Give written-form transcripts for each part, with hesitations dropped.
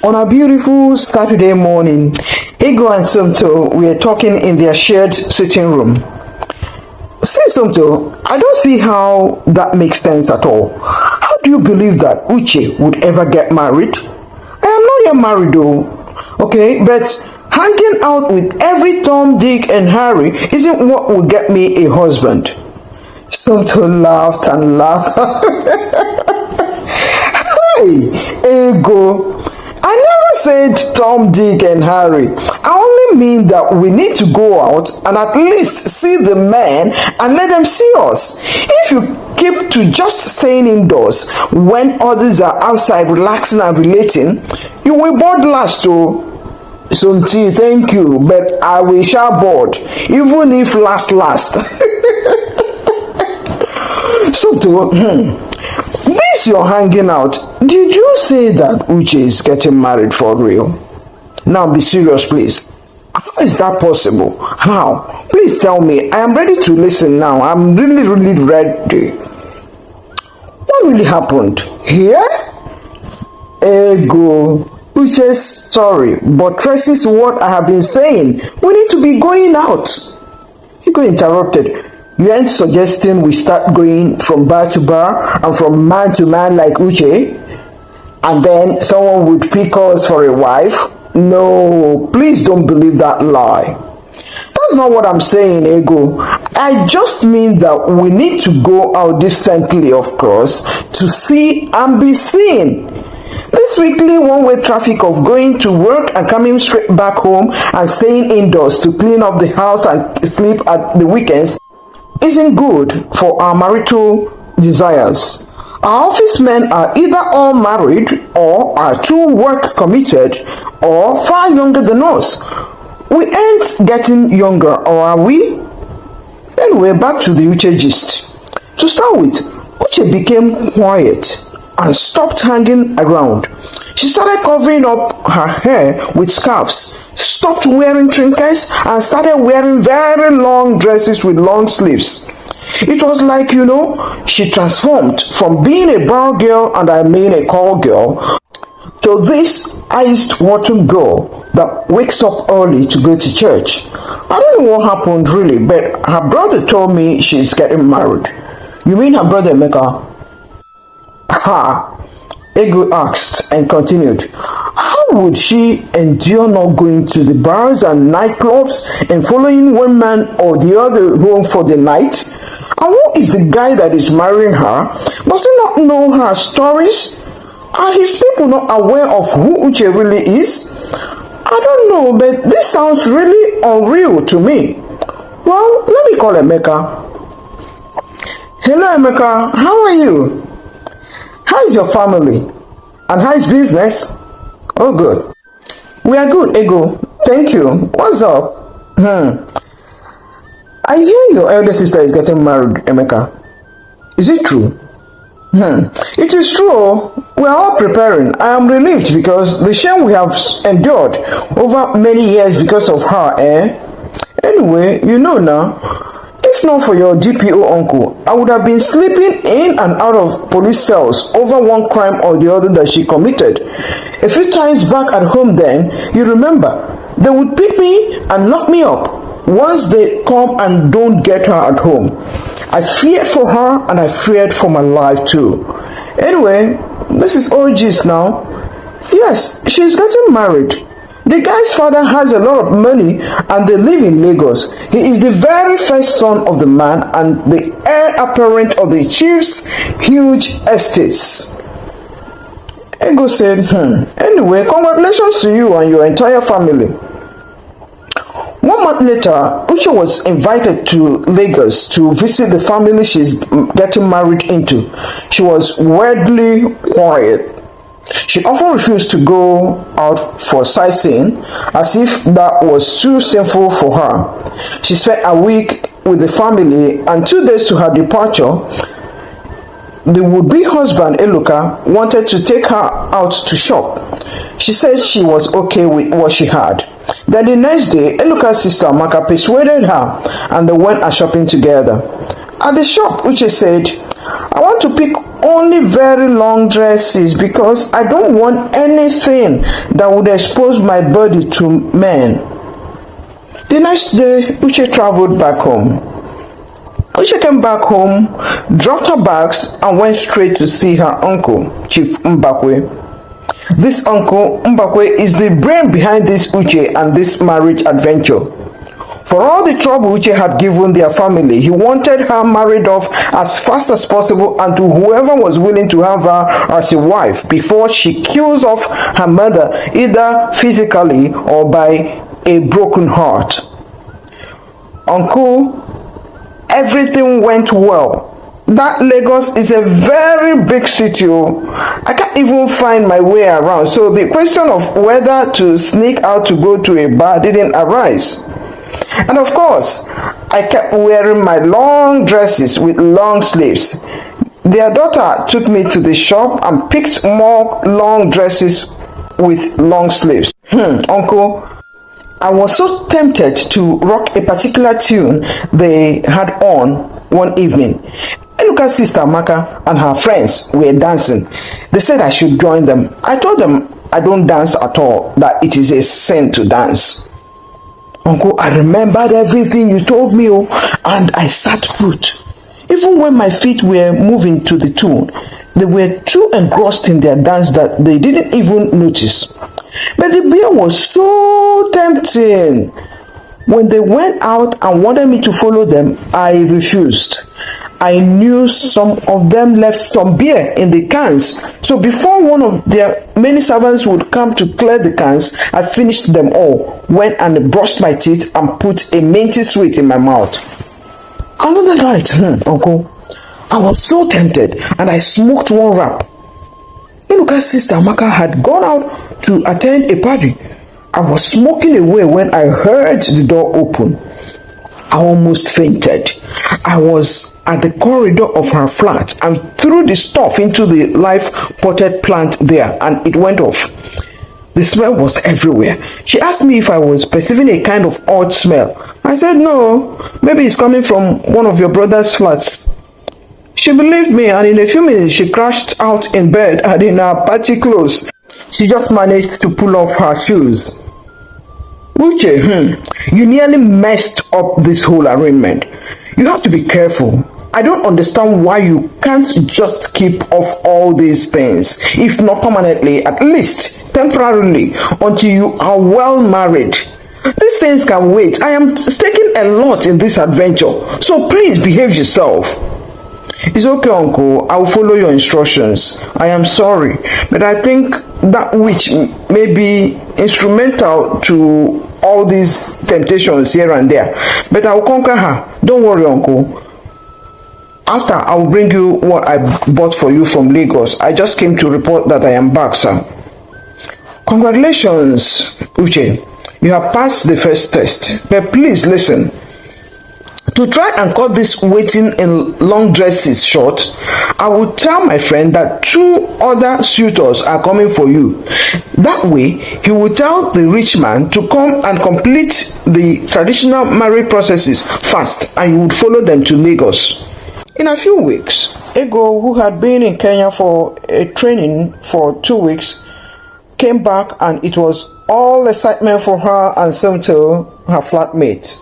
On a beautiful Saturday morning, Ego and Somto were talking in their shared sitting room. Say Somto, I don't see how that makes sense at all. How do you believe that Uche would ever get married? I am not yet married though, okay? But hanging out with every Tom, Dick and Harry isn't what will get me a husband. Somto laughed and laughed. Hey, Ego. I never said Tom, Dick and Harry. I only mean that we need to go out and at least see the men and let them see us. If you keep to just staying indoors when others are outside relaxing and relating, you will bored last. So thank you, but I will shall bored, even if last. So this you're hanging out, did you say that Uche is getting married for real? Now be serious, please. How is that possible? How? Please tell me. I am ready to listen now. I'm really ready. What really happened? Here? Ego. Uche's story buttresses what I have been saying. We need to be going out. Ego interrupted. You ain't suggesting we start going from bar to bar and from man to man like Uche? And then someone would pick us for a wife? No, please don't believe that lie. That's not what I'm saying, Ego. I just mean that we need to go out decently, of course, to see and be seen. This weekly one-way traffic of going to work and coming straight back home and staying indoors to clean up the house and sleep at the weekends isn't good for our marital desires. Our office men are either all married or are too work committed or far younger than us. We ain't getting younger, or are we? Anyway, back to the Uche gist. To start with, Uche became quiet and stopped hanging around. She started covering up her hair with scarves, stopped wearing trinkets, and started wearing very long dresses with long sleeves. It was like, she transformed from being a bar girl, and I mean a call girl, to this iced-water girl that wakes up early to go to church. I don't know what happened really, but her brother told me she's getting married. You mean her brother Emeka? Ha! Ego asked and continued. How would she endure not going to the bars and nightclubs and following one man or the other home for the night? And who is the guy that is marrying her? Does he not know her stories? Are his people not aware of who Uche really is? I don't know, but this sounds really unreal to me. Well, let me call Emeka. Hello, Emeka. How are you? How's your family? And how's business? Oh, good. We are good, Ego. Thank you. What's up? I hear your elder sister is getting married, Emeka. Is it true? It is true. We are all preparing. I am relieved because the shame we have endured over many years because of her, Anyway, now, if not for your DPO uncle, I would have been sleeping in and out of police cells over one crime or the other that she committed. A few times back at home then, you remember, they would pick me and lock me up once they come and don't get her at home. I feared for her and I feared for my life too. Anyway, this is OG's now. Yes, she's getting married. The guy's father has a lot of money and they live in Lagos. He is the very first son of the man and the heir apparent of the chief's huge estates. Ego said, Anyway, congratulations to you and your entire family. 1 month later, Uche was invited to Lagos to visit the family she's getting married into. She was weirdly quiet. She often refused to go out for sightseeing, as if that was too sinful for her. She spent a week with the family, and 2 days to her departure, the would-be husband, Eloka, wanted to take her out to shop. She said she was okay with what she had. Then the next day, Eloka's sister, Maka, persuaded her, and they went shopping together. At the shop, Uche said, I want to pick only very long dresses because I don't want anything that would expose my body to men. The next day, Uche traveled back home. Uche came back home, dropped her bags, and went straight to see her uncle, Chief Mbakwe. This uncle, Mbakwe, is the brain behind this Uche and this marriage adventure. For all the trouble Uche had given their family, he wanted her married off as fast as possible and to whoever was willing to have her as a wife before she kills off her mother, either physically or by a broken heart. Uncle, everything went well. That Lagos is a very big city. I can't even find my way around. So the question of whether to sneak out to go to a bar didn't arise. And of course, I kept wearing my long dresses with long sleeves. Their daughter took me to the shop and picked more long dresses with long sleeves. Uncle, I was so tempted to rock a particular tune they had on one evening. Eloka's sister Maka and her friends were dancing. They said I should join them. I told them I don't dance at all, that it is a sin to dance. Uncle, I remembered everything you told me, and I sat put. Even when my feet were moving to the tune, they were too engrossed in their dance that they didn't even notice. But the beer was so tempting. When they went out and wanted me to follow them, I refused. I knew some of them left some beer in the cans. So before one of their many servants would come to clear the cans, I finished them all, went and brushed my teeth and put a minty sweet in my mouth. Another night, Uncle, I was so tempted and I smoked one wrap. Eloka's sister Maka had gone out to attend a party. I was smoking away when I heard the door open. I almost fainted. I was at the corridor of her flat and threw the stuff into the live potted plant there, and it went off. The smell was everywhere. She asked me if I was perceiving a kind of odd smell. I said no, maybe it's coming from one of your brother's flats. She believed me, and in a few minutes she crashed out in bed and in her party clothes. She just managed to pull off her shoes. Uche, you nearly messed up this whole arrangement. You have to be careful. I don't understand why you can't just keep off all these things, if not permanently, at least temporarily, until you are well married. These things can wait. I am staking a lot in this adventure, so please behave yourself. It's okay, Uncle. I will follow your instructions. I am sorry, but I think that witch may be instrumental to all these temptations here and there. But I will conquer her. Don't worry, Uncle. After, I will bring you what I bought for you from Lagos. I just came to report that I am back, sir. Congratulations, Uche. You have passed the first test. But please listen. To try and cut this waiting in long dresses short, I will tell my friend that 2 other suitors are coming for you. That way, he will tell the rich man to come and complete the traditional marriage processes fast, and you would follow them to Lagos. In a few weeks, Ego, who had been in Kenya for a training for 2 weeks, came back, and it was all excitement for her and Somto, her flatmate.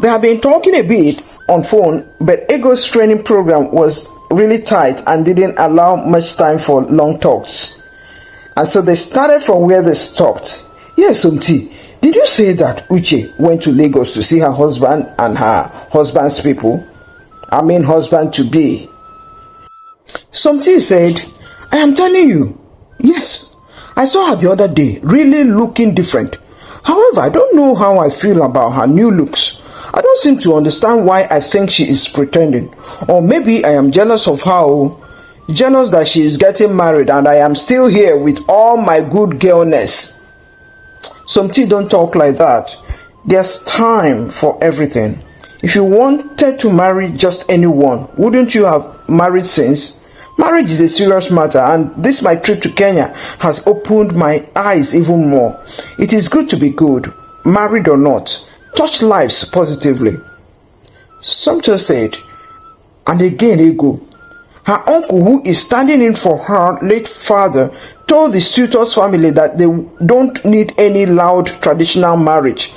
They have been talking a bit on phone, but Ego's training program was really tight and didn't allow much time for long talks. And so they started from where they stopped. Yes, Somti, did you say that Uche went to Lagos to see her husband and her husband's people? I mean husband-to-be. Somti said, I am telling you, yes. I saw her the other day, really looking different. However, I don't know how I feel about her new looks. I don't seem to understand why I think she is pretending. Or maybe I am jealous of her. Jealous that she is getting married and I am still here with all my good girlness. Something don't talk like that. There's time for everything. If you wanted to marry just anyone, wouldn't you have married since? Marriage is a serious matter, and this my trip to Kenya has opened my eyes even more. It is good to be good, married or not. Touch lives positively. Somto said, and again Ego, Her uncle, who is standing in for her late father, told the suitor's family that they don't need any loud traditional marriage,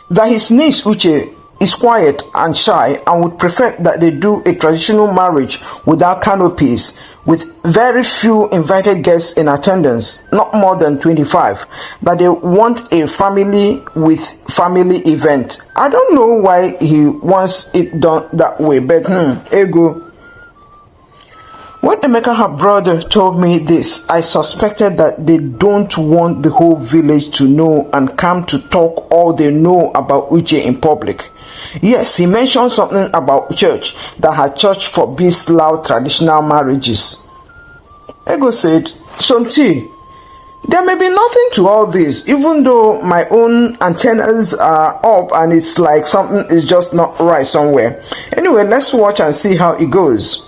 that his niece Uche is quiet and shy and would prefer that they do a traditional marriage without canopies, with very few invited guests in attendance, not more than 25, that they want a family with family event. I don't know why he wants it done that way, but ego. When Emeka, her brother, told me this, I suspected that they don't want the whole village to know and come to talk all they know about Uche in public. Yes, he mentioned something about church, that her church forbids loud traditional marriages. Ego said, Somti, there may be nothing to all this, even though my own antennas are up and it's like something is just not right somewhere. Anyway, let's watch and see how it goes.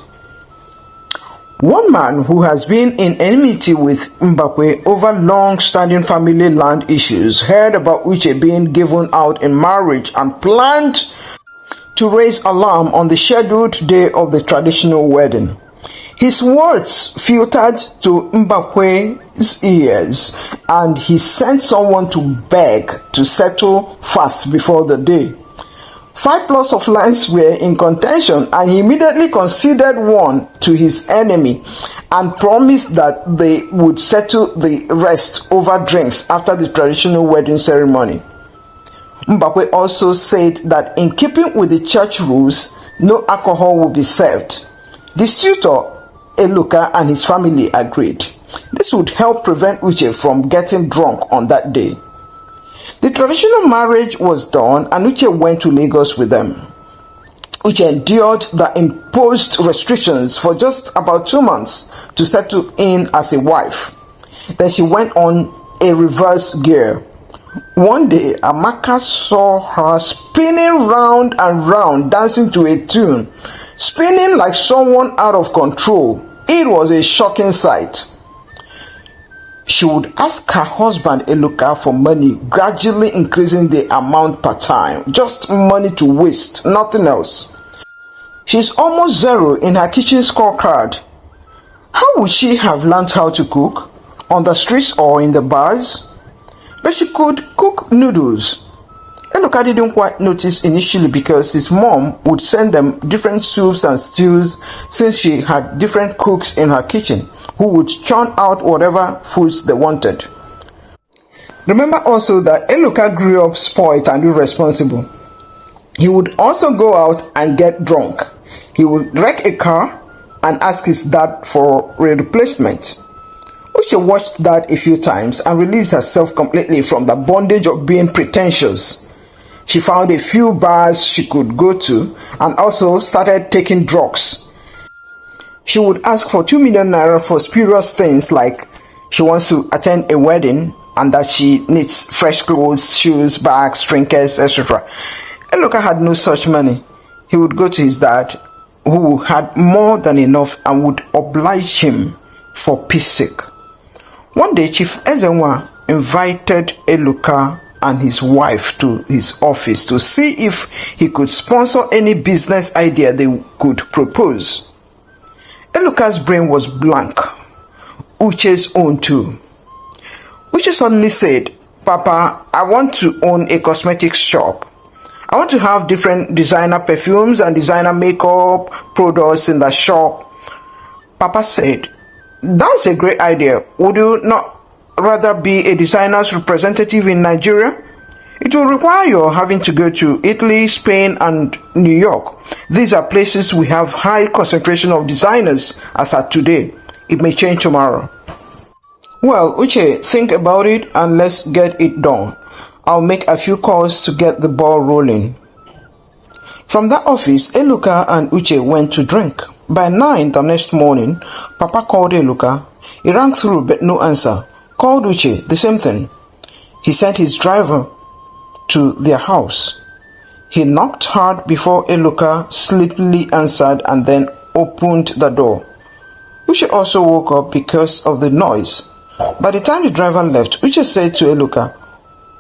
One man who has been in enmity with Mbakwe over long-standing family land issues heard about Uche being given out in marriage and planned to raise alarm on the scheduled day of the traditional wedding. His words filtered to Mbakwe's ears, and he sent someone to beg to settle fast before the day. 5 plots of lands were in contention, and he immediately conceded one to his enemy and promised that they would settle the rest over drinks after the traditional wedding ceremony. Mbakwe also said that in keeping with the church rules, no alcohol would be served. The suitor, Eloka, and his family agreed. This would help prevent Uche from getting drunk on that day. The traditional marriage was done and Uche went to Lagos with them. Uche endured the imposed restrictions for just about 2 months to settle in as a wife. Then she went on a reverse gear. One day, Amaka saw her spinning round and round, dancing to a tune, spinning like someone out of control. It was a shocking sight. She would ask her husband Eloka for money, gradually increasing the amount per time. Just money to waste, nothing else. She's almost zero in her kitchen scorecard. How would she have learned how to cook? On the streets or in the bars? But she could cook noodles. Eloka didn't quite notice initially because his mom would send them different soups and stews since she had different cooks in her kitchen who would churn out whatever foods they wanted. Remember also that Eloka grew up spoiled and irresponsible. He would also go out and get drunk. He would wreck a car and ask his dad for a replacement. Uche watched that a few times and released herself completely from the bondage of being pretentious. She found a few bars she could go to and also started taking drugs. She would ask for 2 million naira for spurious things like she wants to attend a wedding and that she needs fresh clothes, shoes, bags, trinkets, etc. Eloka had no such money. He would go to his dad, who had more than enough and would oblige him for peace sake. One day, Chief Ezenwa invited Eloka and his wife to his office to see if he could sponsor any business idea they could propose. Eloka's brain was blank. Uche's own too. Uche suddenly said, Papa, I want to own a cosmetics shop. I want to have different designer perfumes and designer makeup products in the shop. Papa said, that's a great idea. Would you not rather be a designer's representative in Nigeria? It will require your having to go to Italy, Spain, and New York. These are places we have high concentration of designers as at today. It may change tomorrow. Well, Uche, think about it and let's get it done. I'll make a few calls to get the ball rolling. From that office, Eloka and Uche went to drink. By 9 the next morning, Papa called Eloka. He rang through but no answer. Called Uche, the same thing. He sent his driver to their house. He knocked hard before Eloka sleepily answered and then opened the door. Uche also woke up because of the noise. By the time the driver left, Uche said to Eloka,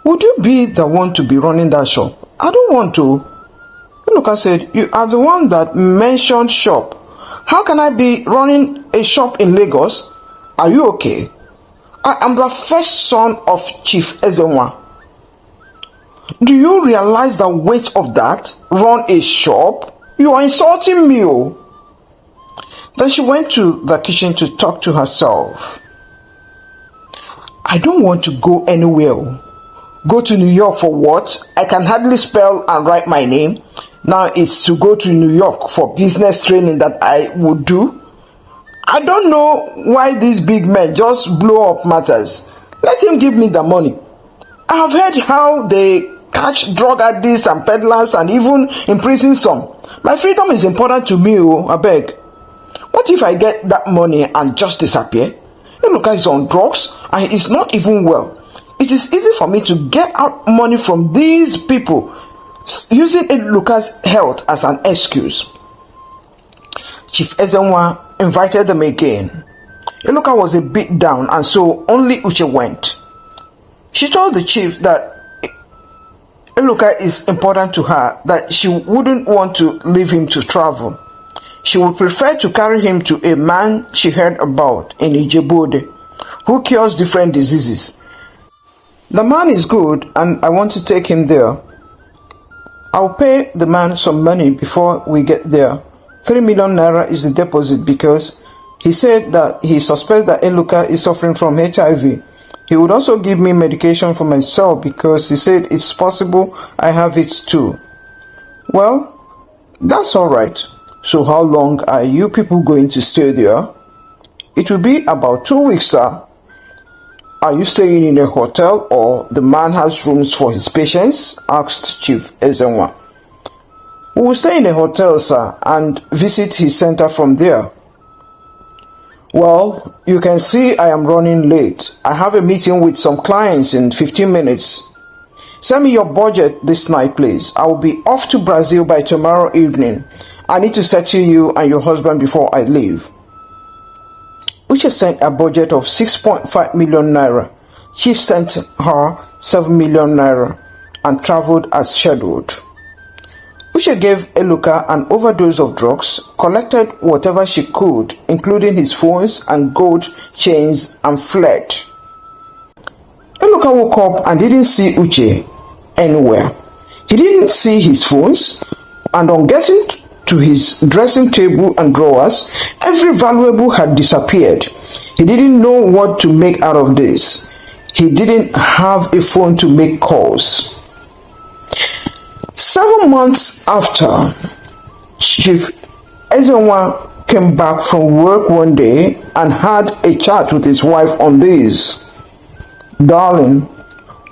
would you be the one to be running that shop? I don't want to. Eloka said, you are the one that mentioned shop. How can I be running a shop in Lagos? Are you okay? I am the first son of Chief Ezenwa. Do you realize the weight of that? Run a shop? You are insulting me, oh. Then she went to the kitchen to talk to herself. I don't want to go anywhere. Go to New York for what? I can hardly spell and write my name. Now it's to go to New York for business training that I would do. I don't know why these big men just blow up matters. Let him give me the money. I have heard how they catch drug addicts and peddlers and even imprison some. My freedom is important to me, oh, I beg. What if I get that money and just disappear? Eloka is on drugs and is not even well. It is easy for me to get out money from these people using Eloka's health as an excuse. Chief Ezenwa invited them again. Eloka was a bit down and so only Uche went. She told the chief that Eloka is important to her, that she wouldn't want to leave him to travel. She would prefer to carry him to a man she heard about in Ijebu who cures different diseases. The man is good and I want to take him there. I'll pay the man some money before we get there. 3 million naira is the deposit because he said that he suspects that Eloka is suffering from HIV. He would also give me medication for myself because he said it's possible I have it too. Well, that's alright. So how long are you people going to stay there? It will be about 2 weeks, sir. Are you staying in a hotel or the man has rooms for his patients? Asked Chief Ezenwa. We will stay in a hotel, sir, and visit his center from there. Well, you can see I am running late. I have a meeting with some clients in 15 minutes. Send me your budget this night, please. I will be off to Brazil by tomorrow evening. I need to settle you and your husband before I leave. Uche sent a budget of 6.5 million naira. Chief sent her 7 million naira and traveled as scheduled. Uche gave Eloka an overdose of drugs, collected whatever she could, including his phones and gold chains, and fled. Eloka woke up and didn't see Uche anywhere. He didn't see his phones, and on getting to his dressing table and drawers, every valuable had disappeared. He didn't know what to make out of this. He didn't have a phone to make calls. 7 months after, Chief Ezenwa came back from work one day and had a chat with his wife on this. Darling,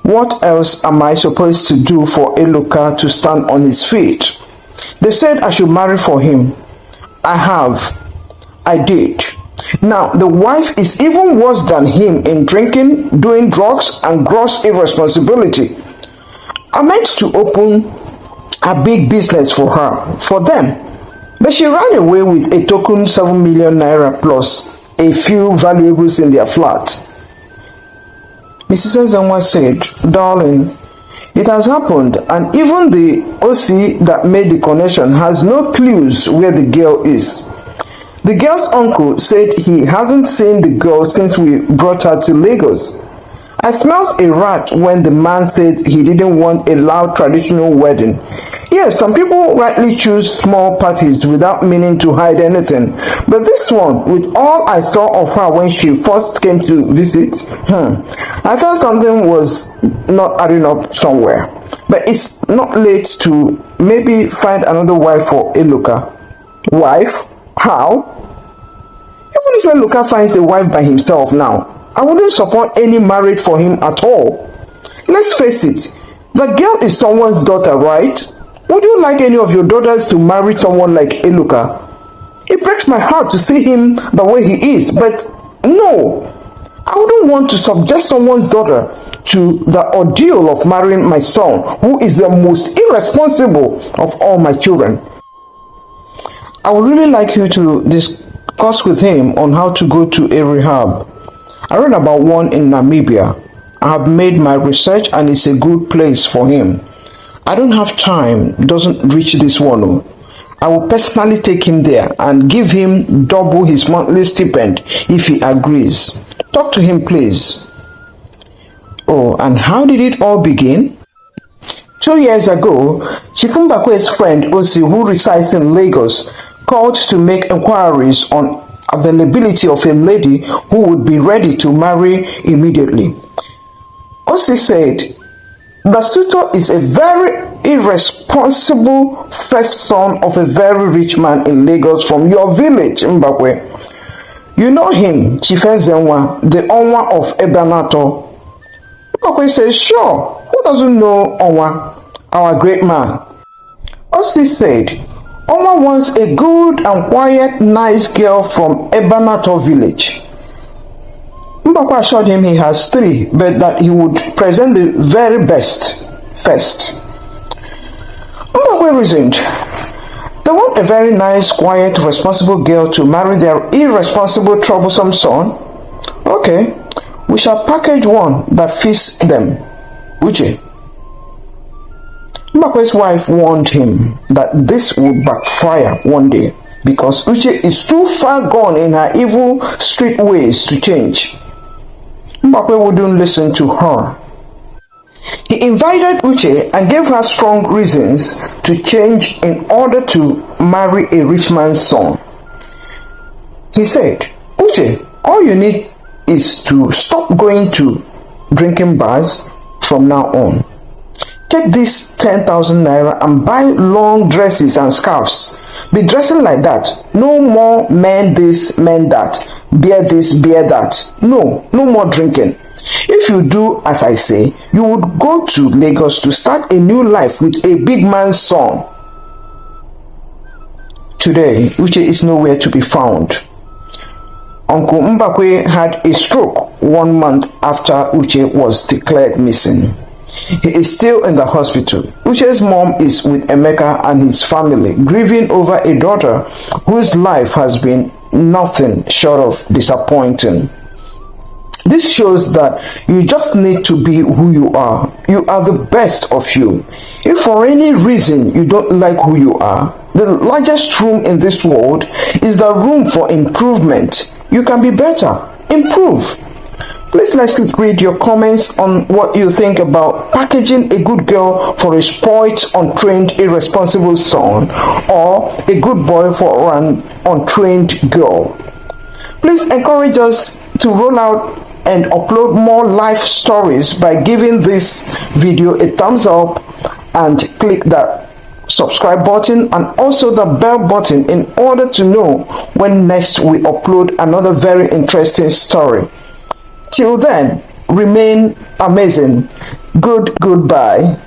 what else am I supposed to do for Eloka to stand on his feet? They said I should marry for him. I did. Now, the wife is even worse than him in drinking, doing drugs, and gross irresponsibility. I meant to open a big business for them. But she ran away with a token 7 million naira plus a few valuables in their flat. Mrs. Ezenwa said, Darling, it has happened, and even the OC that made the connection has no clues where the girl is. The girl's uncle said he hasn't seen the girl since we brought her to Lagos. I smelled a rat when the man said he didn't want a loud traditional wedding. Yes, some people rightly choose small parties without meaning to hide anything. But this one, with all I saw of her when she first came to visit, I felt something was not adding up somewhere. But it's not late to maybe find another wife for Eloka. Wife? How? Even if Eloka finds a wife by himself now, I wouldn't support any marriage for him at all. Let's face it, the girl is someone's daughter, right? Would you like any of your daughters to marry someone like Eloka? It breaks my heart to see him the way he is, but no. I wouldn't want to subject someone's daughter to the ordeal of marrying my son, who is the most irresponsible of all my children. I would really like you to discuss with him on how to go to a rehab. I read about one in Namibia. I have made my research and it's a good place for him. I don't have time, doesn't reach this one. I will personally take him there and give him double his monthly stipend if he agrees. Talk to him, please. Oh, and how did it all begin? 2 years ago, Chief Mbakwe's friend Uche, who resides in Lagos, called to make inquiries on availability of a lady who would be ready to marry immediately. Uche said, the suitor is a very irresponsible first son of a very rich man in Lagos from your village, Mbakwe. You know him, Chief Ezenwa, the owner of Ebanato. Mbakwe says, sure, who doesn't know Onwa, our great man? Uche said, Onwa wants a good and quiet, nice girl from Ebanato village. Mbakwe assured him he has 3, but that he would present the very best first. Mbakwe reasoned, they want a very nice, quiet, responsible girl to marry their irresponsible, troublesome son. Okay, we shall package one that fits them. Uche. Mbakwe's wife warned him that this would backfire one day because Uche is too far gone in her evil street ways to change. Mbakwe wouldn't listen to her. He invited Uche and gave her strong reasons to change in order to marry a rich man's son. He said, Uche, all you need is to stop going to drinking bars from now on. Take this 10,000 naira and buy long dresses and scarves. Be dressing like that. No more men this, men that. Bear this, bear that. No more drinking. If you do as I say, you would go to Lagos to start a new life with a big man's son. Today, Uche is nowhere to be found. Uncle Mbakwe had a stroke 1 month after Uche was declared missing. He is still in the hospital. Uche's mom is with Emeka and his family, grieving over a daughter whose life has been nothing short of disappointing. This shows that you just need to be who you are. You are the best of you. If for any reason you don't like who you are, the largest room in this world is the room for improvement. You can be better. Improve. Please let's read your comments on what you think about packaging a good girl for a spoiled, untrained, irresponsible son, or a good boy for an untrained girl. Please encourage us to roll out and upload more life stories by giving this video a thumbs up and click the subscribe button and also the bell button in order to know when next we upload another very interesting story. Till then, remain amazing. Goodbye.